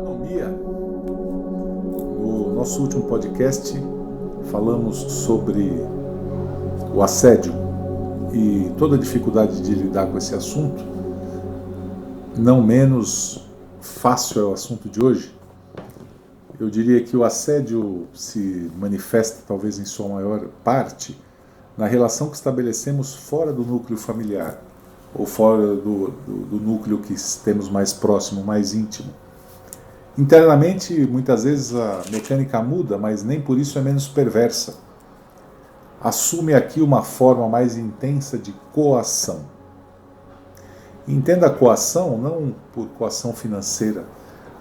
Anomia. No nosso último podcast falamos sobre o assédio e toda a dificuldade de lidar com esse assunto. Não menos fácil é o assunto de hoje. Eu diria que o assédio se manifesta, talvez em sua maior parte, na relação que estabelecemos fora do núcleo familiar, ou fora do núcleo que temos mais próximo, mais íntimo. Internamente, muitas vezes a mecânica muda, mas nem por isso é menos perversa. Assume aqui uma forma mais intensa de coação. Entenda a coação não por coação financeira.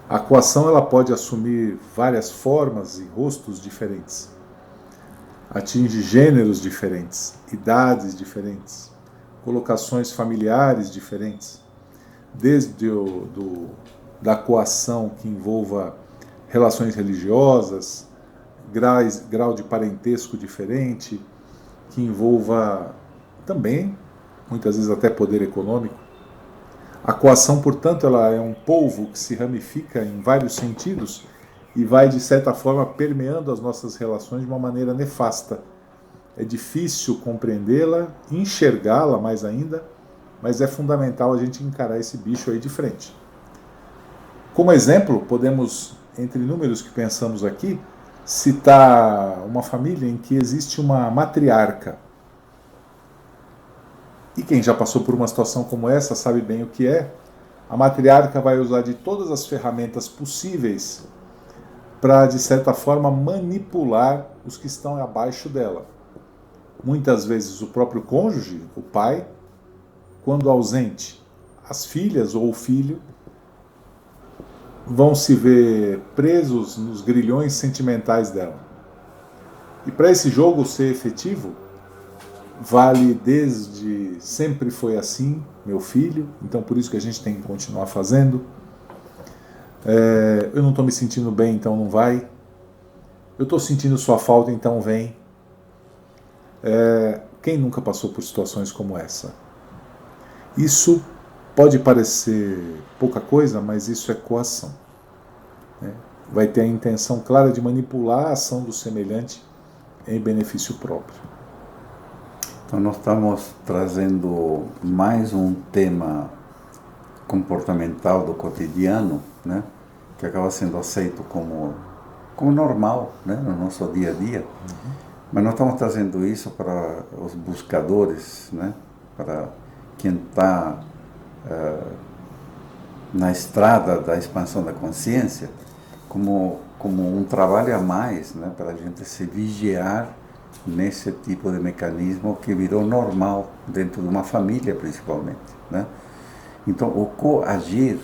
A coação ela pode assumir várias formas e rostos diferentes. Atinge gêneros diferentes, idades diferentes, colocações familiares diferentes, desde da coação que envolva relações religiosas, grau de parentesco diferente, que envolva também, muitas vezes até poder econômico. A coação, portanto, ela é um polvo que se ramifica em vários sentidos e vai, de certa forma, permeando as nossas relações de uma maneira nefasta. É difícil compreendê-la, enxergá-la mais ainda, mas é fundamental a gente encarar esse bicho aí de frente. Como exemplo, podemos, entre inúmeros que pensamos aqui, citar uma família em que existe uma matriarca. E quem já passou por uma situação como essa sabe bem o que é. A matriarca vai usar de todas as ferramentas possíveis para, de certa forma, manipular os que estão abaixo dela. Muitas vezes o próprio cônjuge, o pai, quando ausente, as filhas ou o filho, vão se ver presos nos grilhões sentimentais dela. E para esse jogo ser efetivo, vale desde sempre foi assim, meu filho, então por isso que a gente tem que continuar fazendo. Eu não estou me sentindo bem, então não vai. Eu estou sentindo sua falta, então vem. Quem nunca passou por situações como essa? Isso pode parecer pouca coisa, mas isso é coação. Vai ter a intenção clara de manipular a ação do semelhante em benefício próprio. Então nós estamos trazendo mais um tema comportamental do cotidiano, né, que acaba sendo aceito como normal, né, no nosso dia a dia. Mas nós estamos trazendo isso para os buscadores, né, para quem está na estrada da expansão da consciência, como um trabalho a mais, né, para a gente se vigiar nesse tipo de mecanismo que virou normal dentro de uma família, principalmente, né? Então, o coagir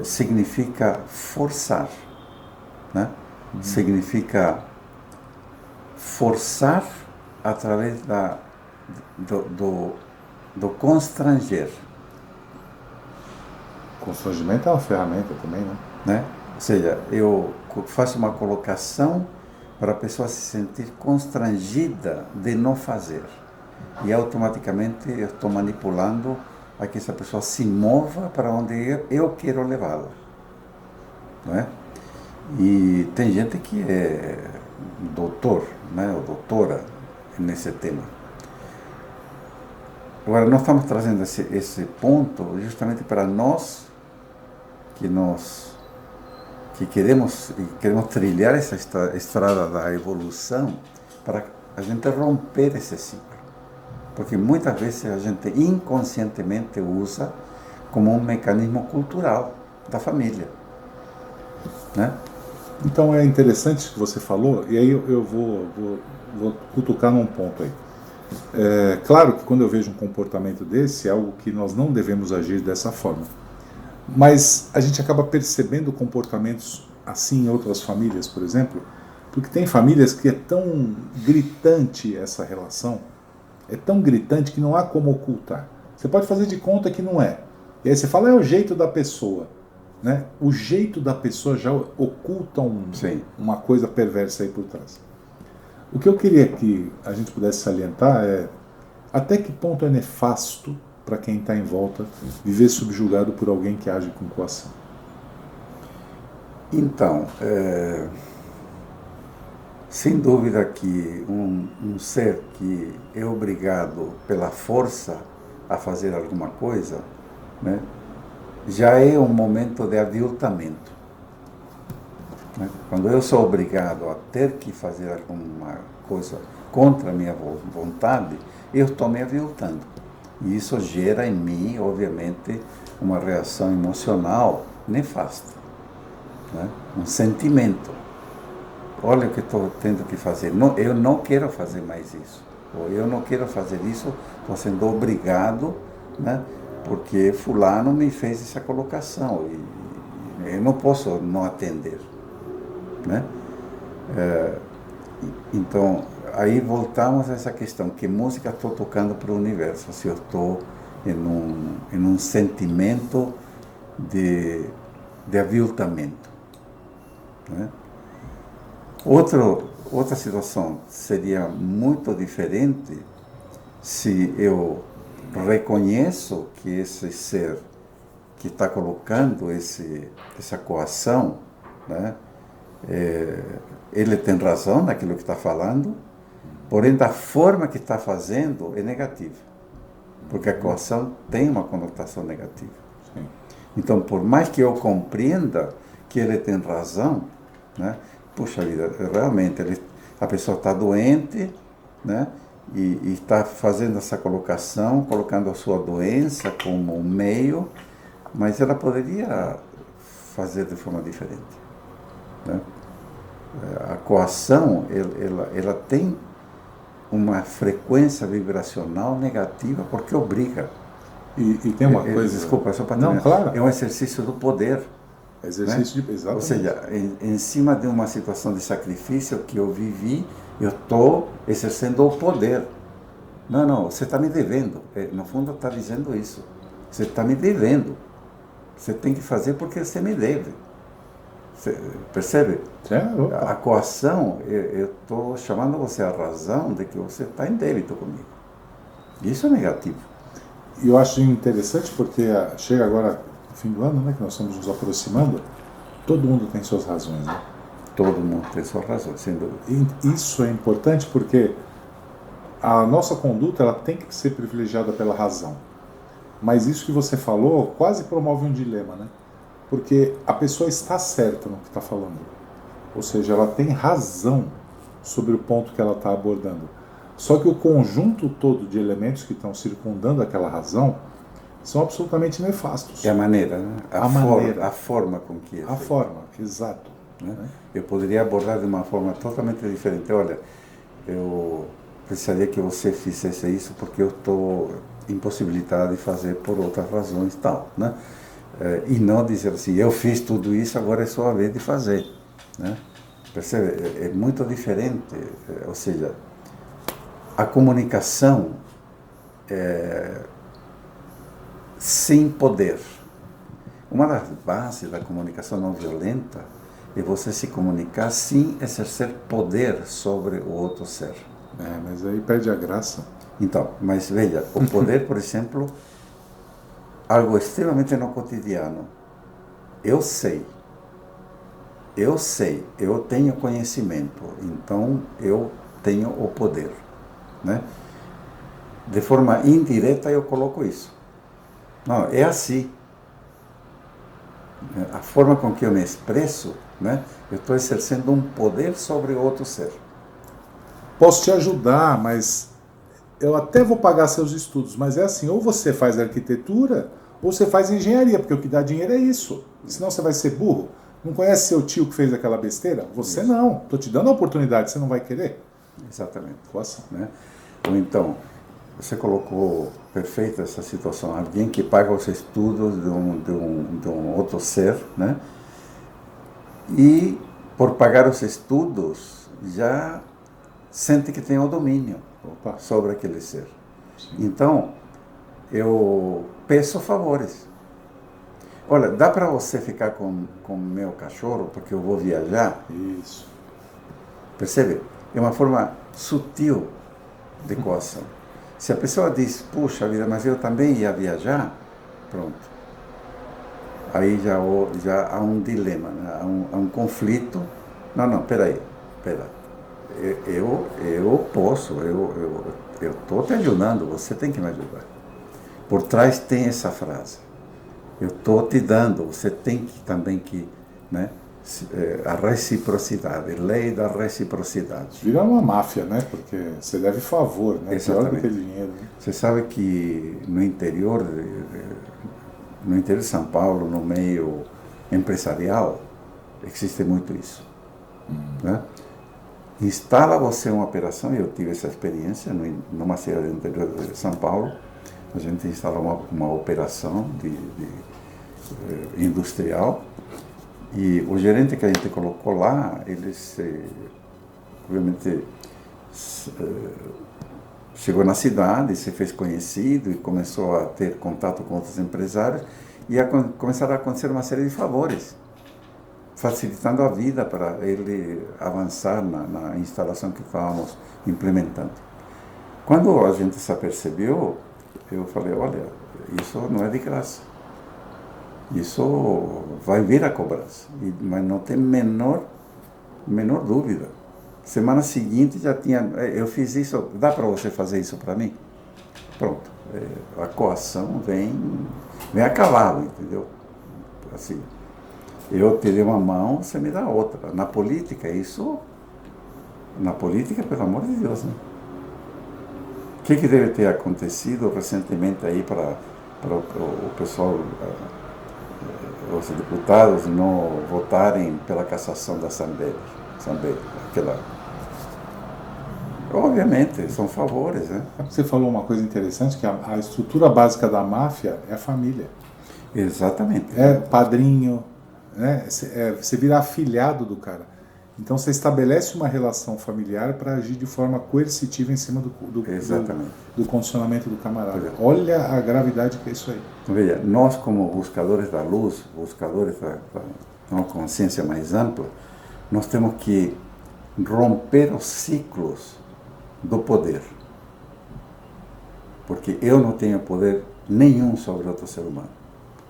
significa forçar, né? Significa forçar através do constranger. Constrangimento é uma ferramenta também, né? Ou seja, eu faço uma colocação para a pessoa se sentir constrangida de não fazer. E automaticamente eu estou manipulando a que essa pessoa se mova para onde eu quero levá-la. Não é? E tem gente que é doutor, né, ou doutora nesse tema. Agora, nós estamos trazendo esse ponto justamente para nós que queremos trilhar essa estrada da evolução para a gente romper esse ciclo. Porque muitas vezes a gente inconscientemente usa como um mecanismo cultural da família, né? Então é interessante o que você falou, e aí eu vou cutucar num ponto aí. Claro que quando eu vejo um comportamento desse, é algo que nós não devemos agir dessa forma. Mas a gente acaba percebendo comportamentos assim em outras famílias, por exemplo, porque tem famílias que é tão gritante essa relação, é tão gritante que não há como ocultar. Você pode fazer de conta que não é. E aí você fala, é o jeito da pessoa. Né? O jeito da pessoa já oculta uma coisa perversa aí por trás. O que eu queria que a gente pudesse salientar é até que ponto é nefasto para quem está em volta viver subjugado por alguém que age com coação. Então, sem dúvida que um ser que é obrigado pela força a fazer alguma coisa, né, já é um momento de aviltamento. Né? Quando eu sou obrigado a ter que fazer alguma coisa contra a minha vontade, eu estou me aviltando. E isso gera em mim, obviamente, uma reação emocional nefasta. Né? Um sentimento. Olha o que estou tendo que fazer. Não, eu não quero fazer mais isso. Ou eu não quero fazer isso, estou sendo obrigado, né? Porque fulano me fez essa colocação. E eu não posso não atender. Né? Então, aí voltamos a essa questão. Que música estou tocando para o universo? Se eu estou em um sentimento de aviltamento. Né? Outra situação seria muito diferente se eu reconheço que esse ser que está colocando essa coação, né, ele tem razão naquilo que está falando, porém da forma que está fazendo é negativa, porque a coação tem uma conotação negativa. Sim. Então, por mais que eu compreenda que ele tem razão, né, puxa vida, realmente a pessoa está doente, né, e está fazendo essa colocação, colocando a sua doença como um meio, mas ela poderia fazer de forma diferente. Né? A coação, ela tem uma frequência vibracional negativa porque obriga. E tem uma coisa... Desculpa, só para terminar. Não, claro. É um exercício do poder. Exercício, né? Exatamente. Ou seja, em cima de uma situação de sacrifício que eu vivi, eu estou exercendo o poder. Não, você está me devendo. No fundo está dizendo isso. Você está me devendo. Você tem que fazer porque você me deve. Você percebe? A coação, eu estou chamando você à razão de que você está em débito comigo. Isso é negativo. E eu acho interessante porque chega agora no fim do ano, né, que nós estamos nos aproximando, todo mundo tem suas razões, né? Todo mundo tem suas razões, sem dúvida. E isso é importante porque a nossa conduta ela tem que ser privilegiada pela razão. Mas isso que você falou quase promove um dilema, né? Porque a pessoa está certa no que está falando. Ou seja, ela tem razão sobre o ponto que ela está abordando. Só que o conjunto todo de elementos que estão circundando aquela razão são absolutamente nefastos. É a maneira, né? A forma com que é. A forma, exato. Né? Eu poderia abordar de uma forma totalmente diferente. Olha, eu precisaria que você fizesse isso porque eu estou impossibilitado de fazer por outras razões e tal, né? E não dizer assim, eu fiz tudo isso, agora é sua vez de fazer. Né? Percebe? É muito diferente. Ou seja, a comunicação sem poder. Uma das bases da comunicação não violenta é você se comunicar sem exercer poder sobre o outro ser. Mas aí perde a graça. Então, mas veja, o poder, por exemplo, algo extremamente no cotidiano. Eu sei, eu tenho conhecimento, então eu tenho o poder. Né? De forma indireta eu coloco isso. Não, é assim. A forma com que eu me expresso, né, eu estou exercendo um poder sobre o outro ser. Posso te ajudar, mas eu até vou pagar seus estudos, mas é assim, ou você faz arquitetura, ou você faz engenharia, porque o que dá dinheiro é isso. Senão você vai ser burro. Não conhece seu tio que fez aquela besteira? Você isso. Não. Estou te dando a oportunidade, você não vai querer? Exatamente. Posso? Né? Ou então, você colocou perfeita essa situação. Alguém que paga os estudos de um outro ser, né? E por pagar os estudos, já sente que tem o domínio sobre aquele ser. Sim. Então, eu peço favores. Olha, dá para você ficar com o meu cachorro porque eu vou viajar? Isso. Percebe? É uma forma sutil de coação. Se a pessoa diz, puxa vida, mas eu também ia viajar, pronto. aí já há um dilema, né? Há um conflito. Não, peraí. Eu posso, eu estou te ajudando, você tem que me ajudar. Por trás tem essa frase. Eu estou te dando, você tem que também que, né? A reciprocidade, lei da reciprocidade. Vira uma máfia, né? Porque você deve favor, né? Exatamente. Pior do que dinheiro. Né? Você sabe que no interior de São Paulo, no meio empresarial, existe muito isso. Né? Instala você uma operação, eu tive essa experiência numa cidade do interior de São Paulo, a gente instalou uma operação industrial e o gerente que a gente colocou lá, ele obviamente chegou na cidade, se fez conhecido e começou a ter contato com outros empresários e começaram a acontecer uma série de favores, facilitando a vida para ele avançar na instalação que estávamos implementando. Quando a gente se apercebeu, eu falei, olha, isso não é de graça. Isso vai vir a cobrança, mas não tem menor dúvida. Semana seguinte já tinha, eu fiz isso, dá para você fazer isso para mim? Pronto, a coação vem a cavalo, entendeu? Assim, eu te dei uma mão, você me dá outra. Na política, pelo amor de Deus, né? O que deve ter acontecido recentemente aí para o pessoal, os deputados não votarem pela cassação da Zambelli, aquela... Obviamente, são favores, né? Você falou uma coisa interessante, que a estrutura básica da máfia é a família. Exatamente. É padrinho, né? Você vira afilhado do cara. Então você estabelece uma relação familiar para agir de forma coercitiva em cima do condicionamento do camarada. Olha a gravidade que é isso aí. Veja, nós como buscadores da luz, buscadores da uma consciência mais ampla, nós temos que romper os ciclos do poder. Porque eu não tenho poder nenhum sobre outro ser humano.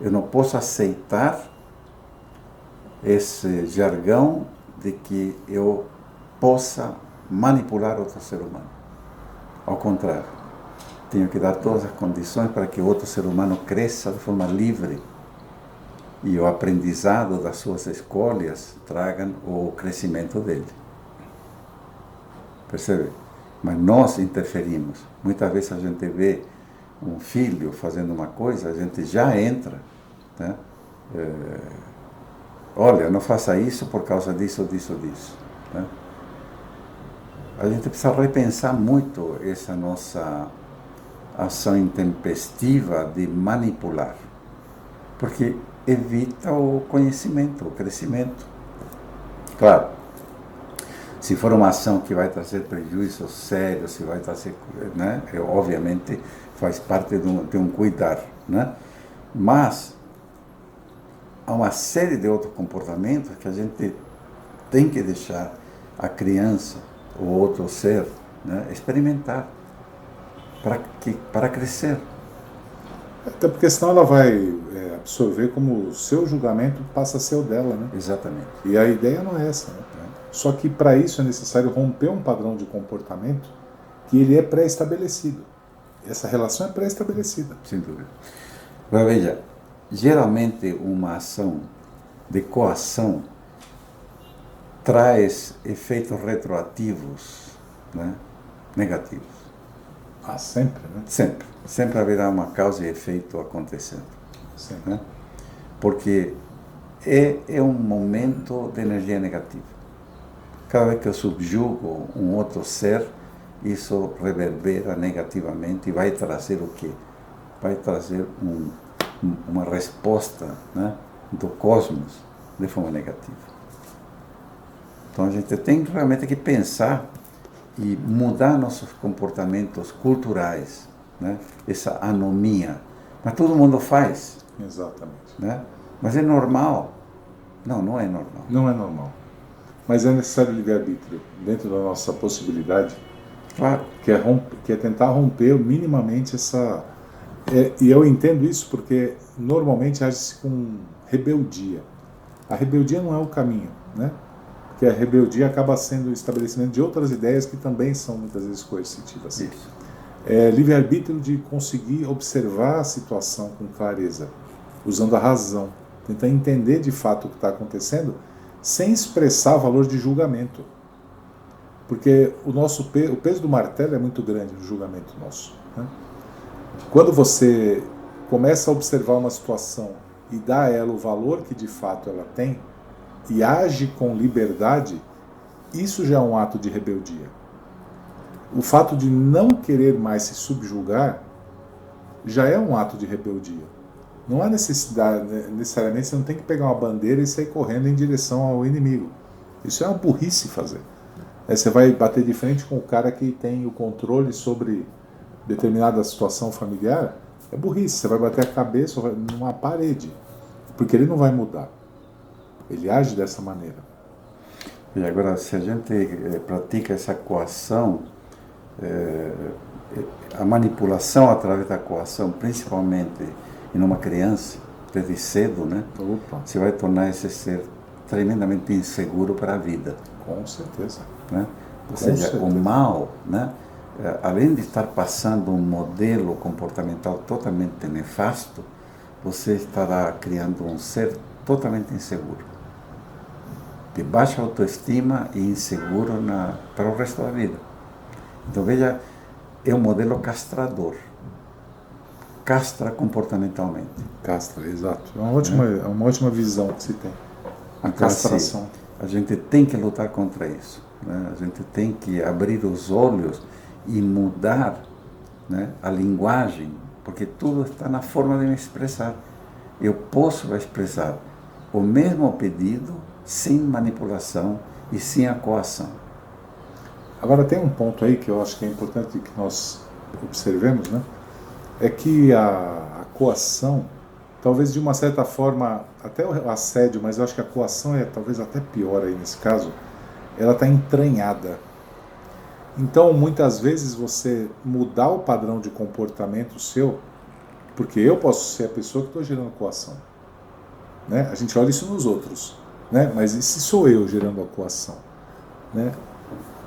Eu não posso aceitar esse jargão de que eu possa manipular outro ser humano. Ao contrário, tenho que dar todas as condições para que outro ser humano cresça de forma livre e o aprendizado das suas escolhas tragam o crescimento dele. Percebe? Mas nós interferimos. Muitas vezes a gente vê um filho fazendo uma coisa, a gente já entra, né? Olha, não faça isso por causa disso. Né? A gente precisa repensar muito essa nossa ação intempestiva de manipular, porque evita o conhecimento, o crescimento. Claro, se for uma ação que vai trazer prejuízos sérios, se vai trazer, né? Obviamente faz parte de um cuidar, né? Mas há uma série de outros comportamentos que a gente tem que deixar a criança ou outro ser, né, experimentar para crescer. Até porque senão ela vai absorver como o seu julgamento passa a ser o dela, né? Exatamente. E a ideia não é essa, né? Só que para isso é necessário romper um padrão de comportamento que ele é pré-estabelecido. Essa relação é pré-estabelecida. Sem dúvida. Agora veja, geralmente uma ação de coação traz efeitos retroativos, né, negativos. Ah, sempre, né? Sempre. Sempre haverá uma causa e efeito acontecendo. Sempre. Né? Porque é um momento de energia negativa. Cada vez que eu subjugo um outro ser, isso reverbera negativamente e vai trazer o quê? Vai trazer uma resposta, né, do cosmos de forma negativa. Então a gente tem realmente que pensar e mudar nossos comportamentos culturais, né? Essa anomia. Mas todo mundo faz. Exatamente. Né? Mas é normal? Não, não é normal. Não é normal. Mas é necessário livre-arbítrio dentro da nossa possibilidade, Claro. que é tentar romper minimamente E eu entendo isso porque normalmente age-se com rebeldia. A rebeldia não é o caminho, né? Porque a rebeldia acaba sendo o estabelecimento de outras ideias que também são muitas vezes coercitivas. Isso. É livre-arbítrio de conseguir observar a situação com clareza, usando a razão, tentar entender de fato o que está acontecendo, sem expressar valor de julgamento. Porque o peso do martelo é muito grande no julgamento nosso, né? Quando você começa a observar uma situação e dá a ela o valor que de fato ela tem, e age com liberdade, isso já é um ato de rebeldia. O fato de não querer mais se subjugar já é um ato de rebeldia. Não há necessidade, necessariamente, você não tem que pegar uma bandeira e sair correndo em direção ao inimigo. Isso é uma burrice fazer. Você vai bater de frente com o cara que tem o controle sobre determinada situação familiar, é burrice. Você vai bater a cabeça numa parede, porque ele não vai mudar. Ele age dessa maneira. E agora, se a gente pratica essa coação, a manipulação através da coação, principalmente em uma criança, desde cedo, né? Opa. Você vai tornar esse ser tremendamente inseguro para a vida. Com certeza. Né? Ou seja, o mal, né? Além de estar passando um modelo comportamental totalmente nefasto, você estará criando um ser totalmente inseguro, de baixa autoestima e inseguro para o resto da vida. Então, veja, é um modelo castrador. Castra comportamentalmente. Castra, exato. É uma ótima visão que se tem. A Então, castração. Assim, a gente tem que lutar contra isso, né? A gente tem que abrir os olhos e mudar, né, a linguagem, porque tudo está na forma de me expressar. Eu posso expressar o mesmo pedido sem manipulação e sem a coação. Agora tem um ponto aí que eu acho que é importante que nós observemos, né? É que a coação, talvez de uma certa forma, até o assédio, mas eu acho que a coação é talvez até pior aí nesse caso, ela está entranhada. Então, muitas vezes você mudar o padrão de comportamento seu, porque eu posso ser a pessoa que estou gerando coação, né? A gente olha isso nos outros, né? Mas e se sou eu gerando a coação, né?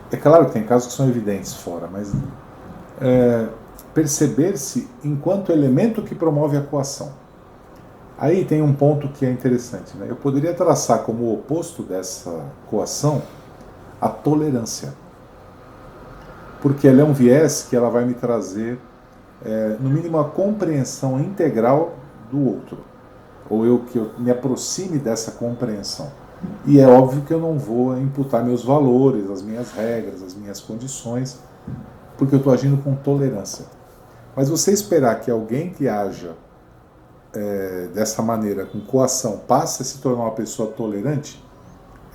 É claro que tem casos que são evidentes fora, mas perceber-se enquanto elemento que promove a coação. Aí tem um ponto que é interessante, né? Eu poderia traçar como oposto dessa coação a tolerância, porque ela é um viés que ela vai me trazer, no mínimo, a compreensão integral do outro, ou que eu me aproxime dessa compreensão. E é óbvio que eu não vou imputar meus valores, as minhas regras, as minhas condições, porque eu estou agindo com tolerância. Mas você esperar que alguém que haja dessa maneira, com coação, passe a se tornar uma pessoa tolerante,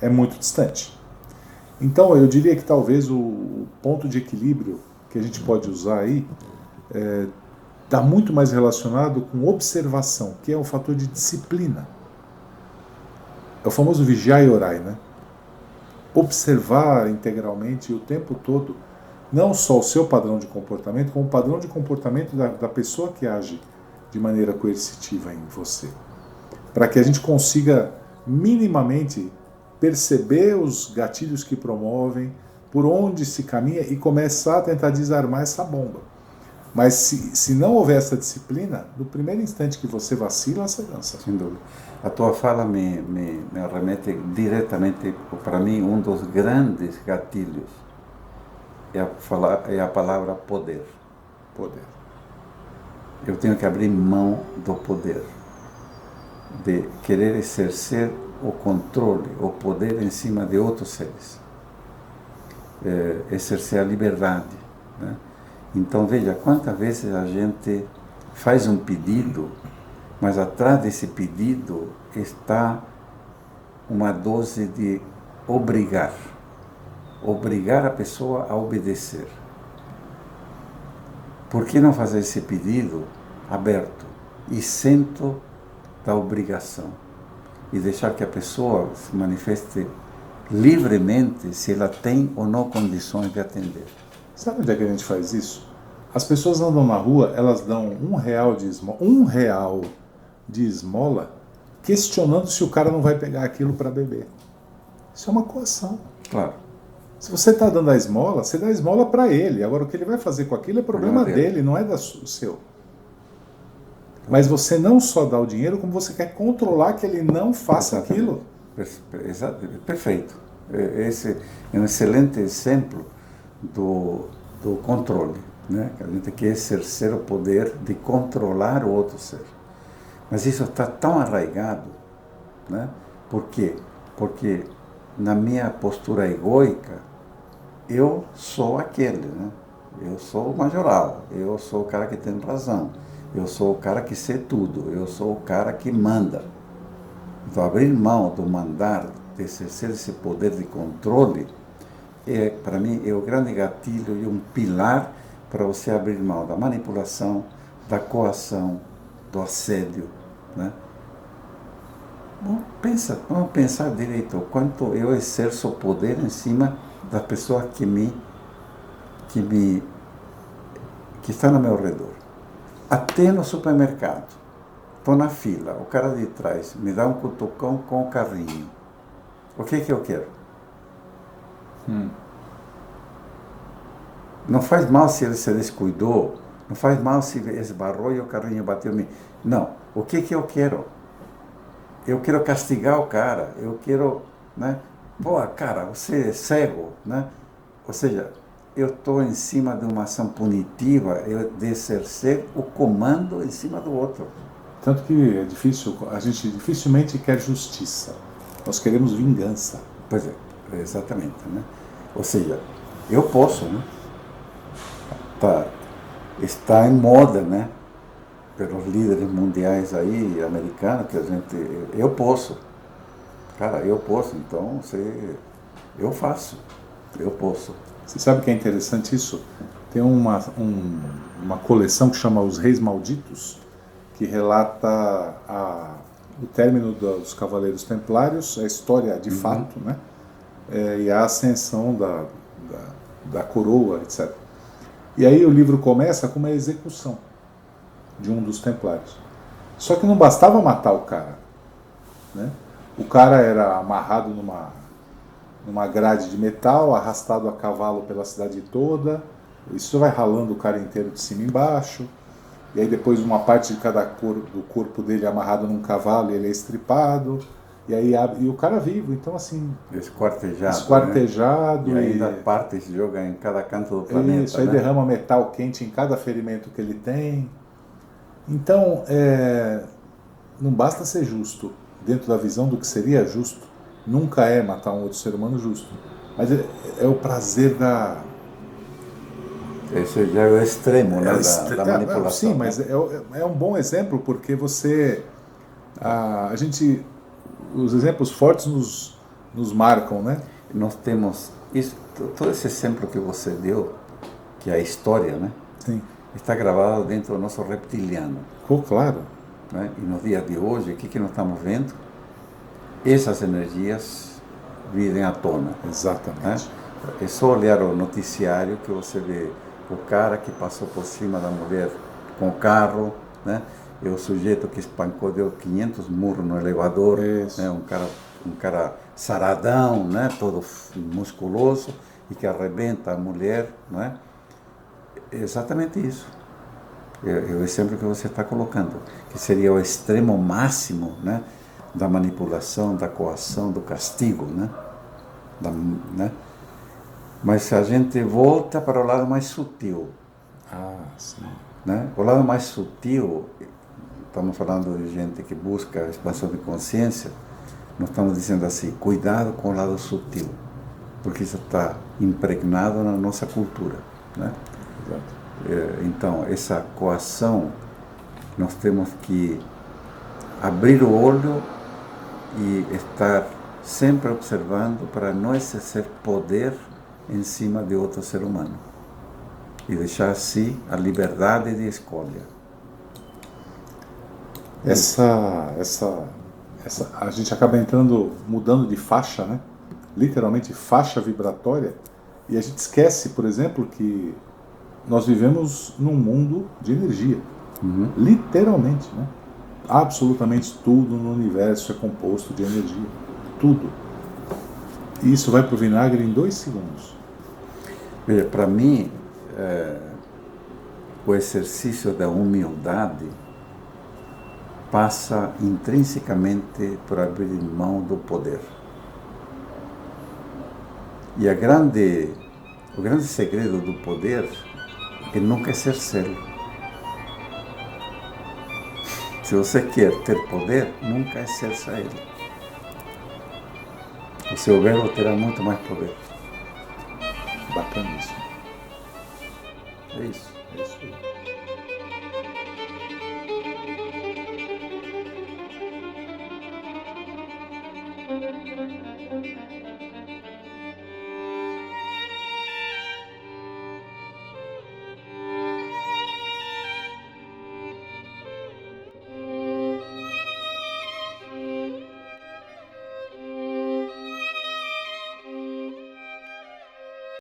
é muito distante. Então, eu diria que talvez o ponto de equilíbrio que a gente pode usar aí está muito mais relacionado com observação, que é um fator de disciplina. É o famoso vigiar e orar, né? Observar integralmente o tempo todo, não só o seu padrão de comportamento, como o padrão de comportamento da pessoa que age de maneira coercitiva em você. Para que a gente consiga minimamente perceber os gatilhos que promovem, por onde se caminha e começar a tentar desarmar essa bomba. Mas se não houver essa disciplina, no primeiro instante que você vacila, você dança. Sem dúvida. A tua fala me remete diretamente, para mim, um dos grandes gatilhos é a palavra poder. Poder. Eu tenho que abrir mão do poder, de querer exercer o controle, o poder em cima de outros seres, exercer a liberdade, né? Então, veja, quantas vezes a gente faz um pedido, mas atrás desse pedido está uma dose de obrigar a pessoa a obedecer. Por que não fazer esse pedido aberto, isento da obrigação, e deixar que a pessoa se manifeste livremente se ela tem ou não condições de atender? Sabe onde é que a gente faz isso? As pessoas andam na rua, elas dão R$ 1 de esmola, questionando se o cara não vai pegar aquilo para beber. Isso é uma coação. Claro. Se você está dando a esmola, você dá a esmola para ele. Agora, o que ele vai fazer com aquilo é problema dele, não é seu. Mas você não só dá o dinheiro, como você quer controlar que ele não faça aquilo. Perfeito. Esse é um excelente exemplo do controle, né? A gente quer exercer o poder de controlar o outro ser. Mas isso está tão arraigado, né? Por quê? Porque na minha postura egoica, eu sou aquele, né? Eu sou o majoral, eu sou o cara que tem razão, eu sou o cara que sei tudo, eu sou o cara que manda. Então, abrir mão do mandar, de exercer esse poder de controle, para mim, é o grande gatilho e um pilar para você abrir mão da manipulação, da coação, do assédio, né? Bom, vamos pensar direito, o quanto eu exerço poder em cima da pessoa que está no meu redor. Até no supermercado, estou na fila, o cara de trás me dá um cutucão com o carrinho. O que eu quero? Não faz mal se ele se descuidou, não faz mal se esbarrou e o carrinho bateu em mim. Não, o que eu quero? Eu quero castigar o cara, eu quero, né? Pô, cara, você é cego, né? Ou seja, eu estou em cima de uma ação punitiva, de exercer o comando em cima do outro. Tanto que é difícil, a gente dificilmente quer justiça, nós queremos vingança. Pois é, exatamente, né? Ou seja, eu posso, né? Está em moda, né? Pelos líderes mundiais aí, americanos, que eu posso. Cara, eu posso, então eu faço. Eu posso. Você sabe que é interessante isso? Tem uma coleção que chama Os Reis Malditos, que relata o término dos Cavaleiros Templários, a história de fato, né? E a ascensão da coroa, etc. E aí o livro começa com uma execução de um dos templários. Só que não bastava matar o cara, né? O cara era amarrado numa grade de metal, arrastado a cavalo pela cidade toda. Isso vai ralando o cara inteiro de cima e embaixo. E aí depois uma parte de cada do corpo dele é amarrado num cavalo e ele é estripado. E o cara vivo, então assim... Esquartejado. Né? E ainda partes joga em cada canto do planeta. Isso, aí, né? Derrama metal quente em cada ferimento que ele tem. Então, não basta ser justo, dentro da visão do que seria justo. Nunca é matar um outro ser humano justo. Mas é o prazer da... Esse já é o extremo, né, da manipulação. Sim, mas é um bom exemplo, porque os exemplos fortes nos marcam, né? Nós temos isso, todo esse exemplo que você deu, que é a história, né? Sim. Está gravado dentro do nosso reptiliano. Claro. Né? E nos dias de hoje, o que nós estamos vendo? Essas energias virem à tona. Exatamente. Né? É só olhar o noticiário que você vê o cara que passou por cima da mulher com o carro, né? E o sujeito que espancou, deu 500 murros no elevador, né? Um cara saradão, né? Todo musculoso, e que arrebenta a mulher, não é? É exatamente isso. É o exemplo que você está colocando, que seria o extremo máximo, né? Da manipulação, da coação, do castigo, né? Né? Mas se a gente volta para o lado mais sutil, sim. Né? O lado mais sutil, estamos falando de gente que busca a expansão de consciência, nós estamos dizendo assim, cuidado com o lado sutil, porque isso está impregnado na nossa cultura, né? Exato. Então, essa coação, nós temos que abrir o olho e estar sempre observando para não exercer poder em cima de outro ser humano e deixar assim a liberdade de escolha. A gente acaba mudando de faixa, né? Literalmente faixa vibratória, e a gente esquece, por exemplo, que nós vivemos num mundo de energia, literalmente, né? Absolutamente tudo no universo é composto de energia, tudo. E isso vai para o vinagre em 2 segundos. Veja, para mim, o exercício da humildade passa intrinsecamente por abrir mão do poder. E o grande segredo do poder é nunca exercê-lo. Se você quer ter poder, nunca exerça ele. O seu verbo terá muito mais poder. Bacana isso. É isso.